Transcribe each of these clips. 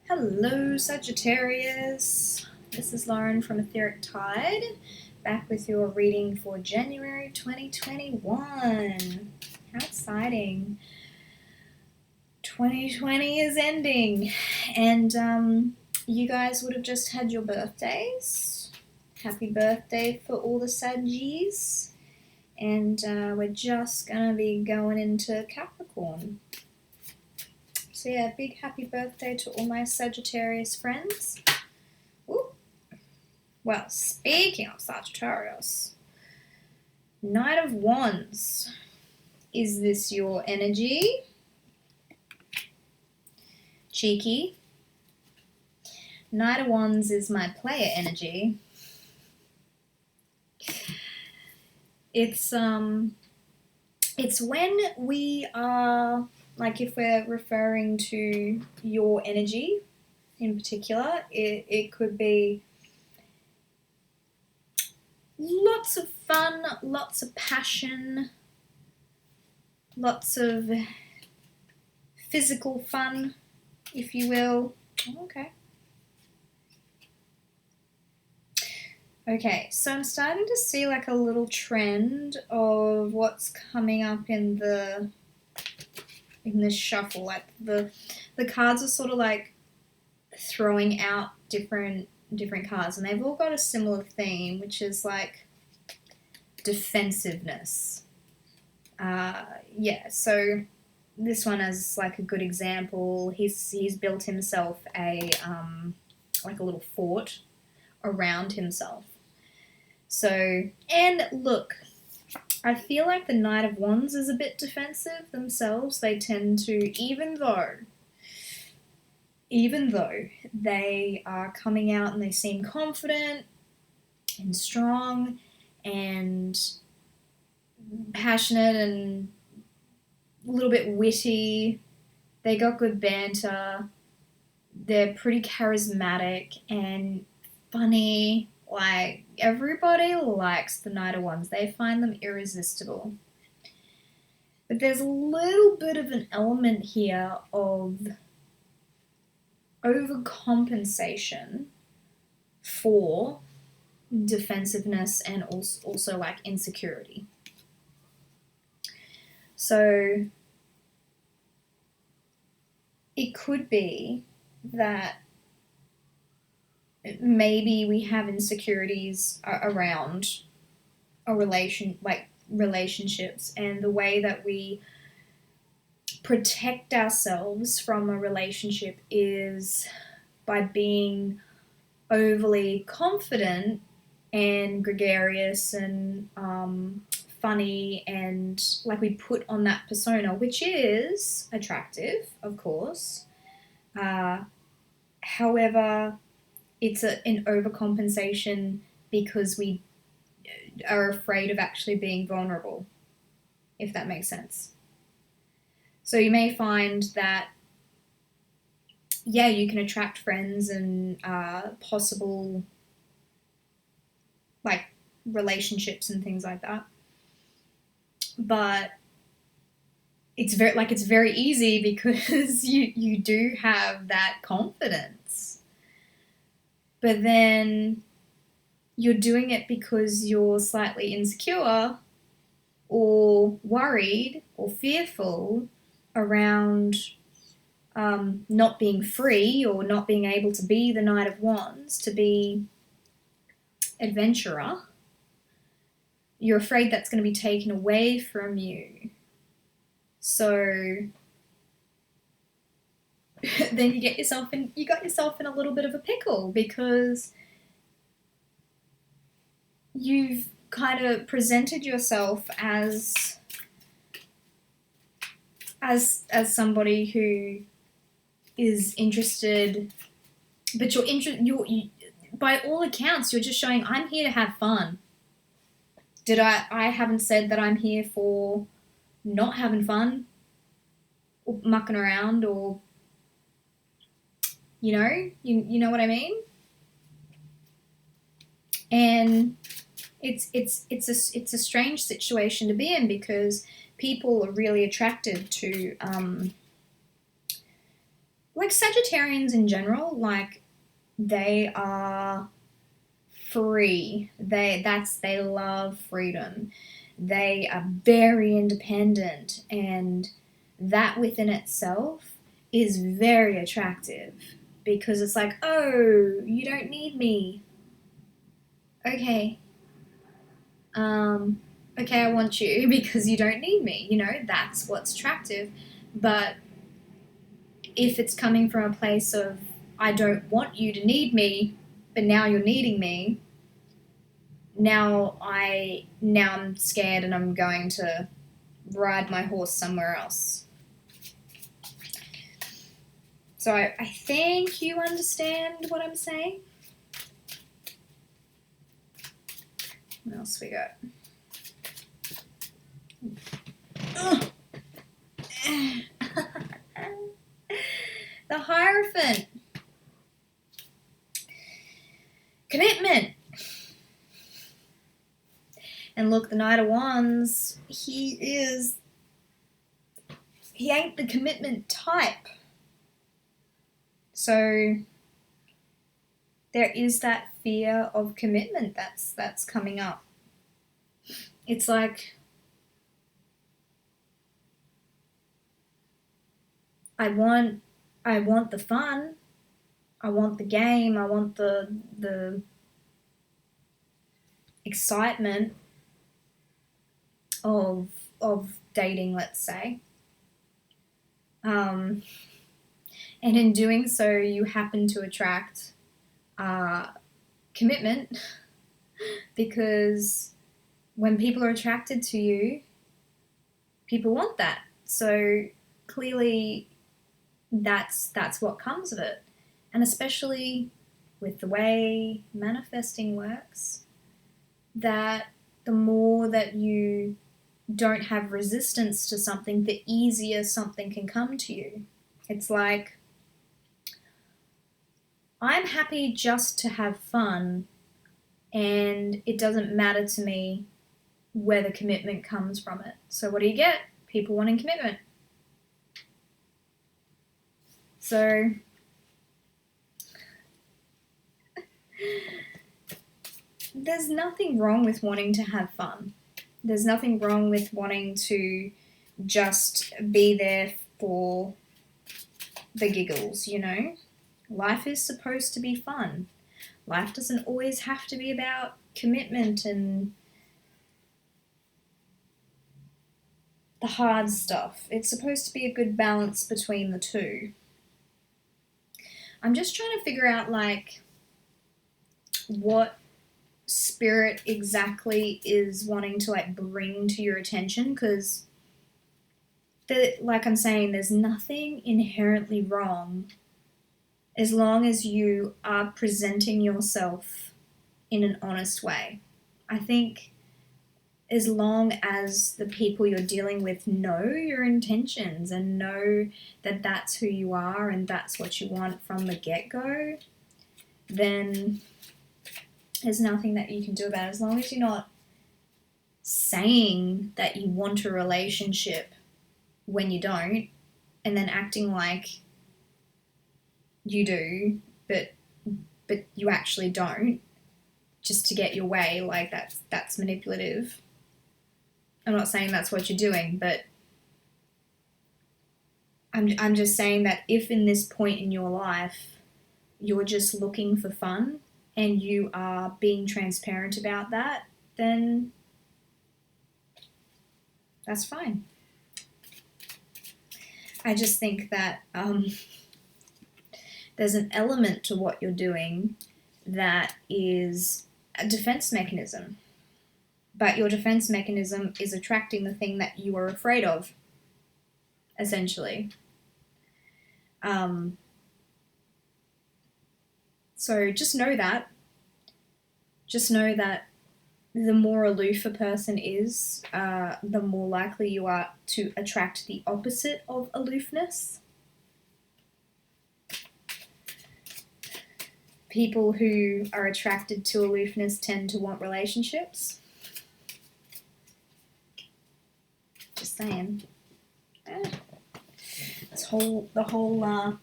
Hello Sagittarius, this is Lauren from Etheric Tide, back with your reading for January 2021. How exciting. 2020 is ending and you guys would have just had your birthdays. Happy birthday for all the Saggies. And we're just going to be going into Capricorn. So yeah, big happy birthday to all my Sagittarius friends. Ooh. Well, speaking of Sagittarius, Knight of Wands. Is this your energy? Cheeky. Knight of Wands is my player energy. It's when we are, like, if we're referring to your energy in particular, it could be lots of fun, lots of passion, lots of physical fun, if you will. Okay. Okay, so I'm starting to see like a little trend of what's coming up in this shuffle. Like the cards are sort of like throwing out different cards, and they've all got a similar theme, which is like defensiveness. Yeah, so this one is like a good example. He's built himself a like a little fort around himself. So, and look, I feel like the Knight of Wands is a bit defensive themselves. They tend to, even though they are coming out and they seem confident and strong and passionate and a little bit witty, they got good banter, they're pretty charismatic and funny. Like, everybody likes the Knight of Wands. They find them irresistible. But there's a little bit of an element here of overcompensation for defensiveness and also like insecurity. So it could be that maybe we have insecurities around relationships, and the way that we protect ourselves from a relationship is by being overly confident and gregarious and funny, and like we put on that persona, which is attractive, of course. However, it's an overcompensation because we are afraid of actually being vulnerable, if that makes sense. So you may find that, yeah, you can attract friends and possible like relationships and things like that, but it's very easy because you do have that confidence, but then you're doing it because you're slightly insecure or worried or fearful around not being free or not being able to be the Knight of Wands, to be adventurer. You're afraid that's going to be taken away from you. So then you got yourself in a little bit of a pickle, because you've kind of presented yourself as somebody who is interested, but you by all accounts you're just showing, I'm here to have fun. I haven't said that I'm here for not having fun or mucking around, or you know what I mean? And it's a strange situation to be in, because people are really attracted to like Sagittarians in general, like they are free. They love freedom. They are very independent, and that within itself is very attractive because it's like, oh, you don't need me. Okay. Okay, I want you because you don't need me. You know, that's what's attractive. But if it's coming from a place of, I don't want you to need me, but now you're needing me, now I'm scared and I'm going to ride my horse somewhere else. So I think you understand what I'm saying. What else we got? The Hierophant. Commitment. And look, the Knight of Wands, he ain't the commitment type. So there is that fear of commitment that's coming up. It's like, I want the fun, I want the game, I want the excitement of dating, let's say. And in doing so, you happen to attract commitment because when people are attracted to you, people want that. So clearly that's what comes of it. And especially with the way manifesting works, that the more that you don't have resistance to something, the easier something can come to you. It's like, I'm happy just to have fun, and it doesn't matter to me where the commitment comes from it. So what do you get? People wanting commitment. So there's nothing wrong with wanting to have fun. There's nothing wrong with wanting to just be there for the giggles, you know? Life is supposed to be fun. Life doesn't always have to be about commitment and the hard stuff. It's supposed to be a good balance between the two. I'm just trying to figure out, like, what spirit exactly is wanting to, like, bring to your attention, because, like I'm saying, there's nothing inherently wrong as long as you are presenting yourself in an honest way. I think as long as the people you're dealing with know your intentions and know that that's who you are and that's what you want from the get-go, then there's nothing that you can do about it. As long as you're not saying that you want a relationship when you don't, and then acting like you do, but you actually don't, just to get your way, like that's manipulative. I'm not saying that's what you're doing, but I'm just saying that if in this point in your life you're just looking for fun and you are being transparent about that, then that's fine. I just think that there's an element to what you're doing that is a defense mechanism. But your defense mechanism is attracting the thing that you are afraid of, essentially. So just know that. Just know that the more aloof a person is, the more likely you are to attract the opposite of aloofness. People who are attracted to aloofness tend to want relationships. Just saying. The whole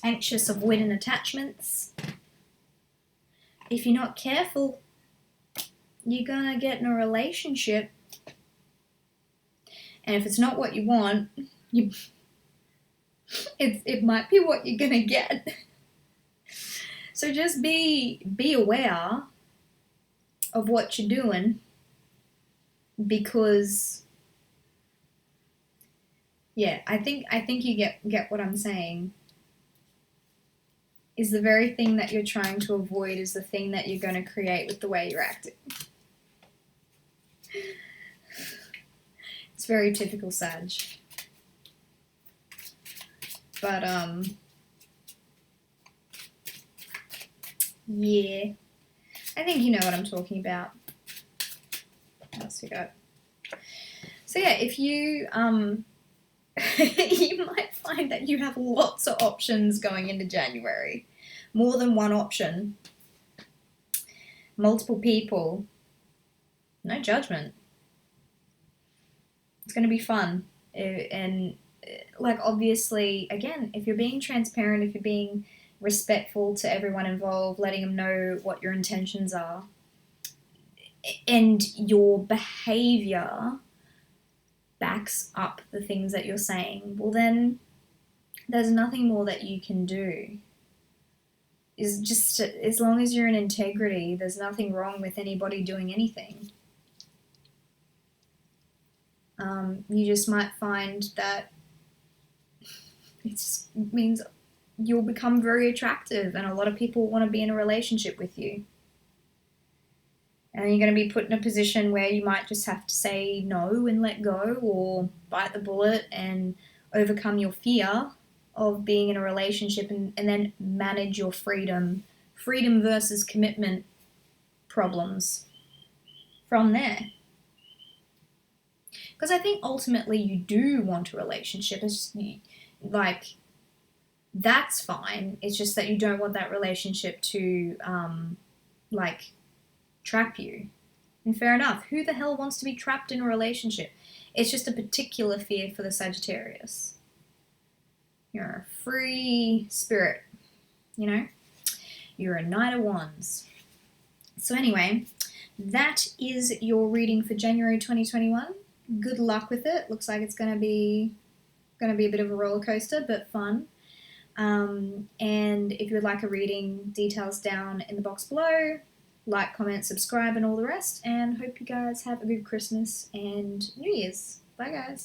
anxious, avoidant attachments. If you're not careful, you're gonna get in a relationship, and if it's not what you want, it might be what you're gonna get. So just be aware of what you're doing, because yeah, I think you get what I'm saying. Is the very thing that you're trying to avoid is the thing that you're going to create with the way you're acting. It's very typical Sag. But yeah, I think you know what I'm talking about. What else we got? So yeah, if you you might find that you have lots of options going into January. More than one option. Multiple people. No judgment. It's going to be fun. And like, obviously, again, if you're being transparent, if you're being respectful to everyone involved, letting them know what your intentions are, and your behavior backs up the things that you're saying, well then there's nothing more that you can do. Is just, as long as you're in integrity, there's nothing wrong with anybody doing anything. You just might find that it just means you'll become very attractive, and a lot of people want to be in a relationship with you. And you're going to be put in a position where you might just have to say no and let go, or bite the bullet and overcome your fear of being in a relationship, and then manage your freedom versus commitment problems from there. Because I think ultimately you do want a relationship. It's just, like, that's fine. It's just that you don't want that relationship to like trap you. And fair enough. Who the hell wants to be trapped in a relationship? It's just a particular fear for the Sagittarius. You're a free spirit, you know? You're a Knight of Wands. So anyway, that is your reading for January 2021. Good luck with it. Looks like it's going to be a bit of a roller coaster, but fun. And if you would like a reading, details down in the box below. Like, comment, subscribe, and all the rest. And hope you guys have a good Christmas and New Year's. Bye, guys.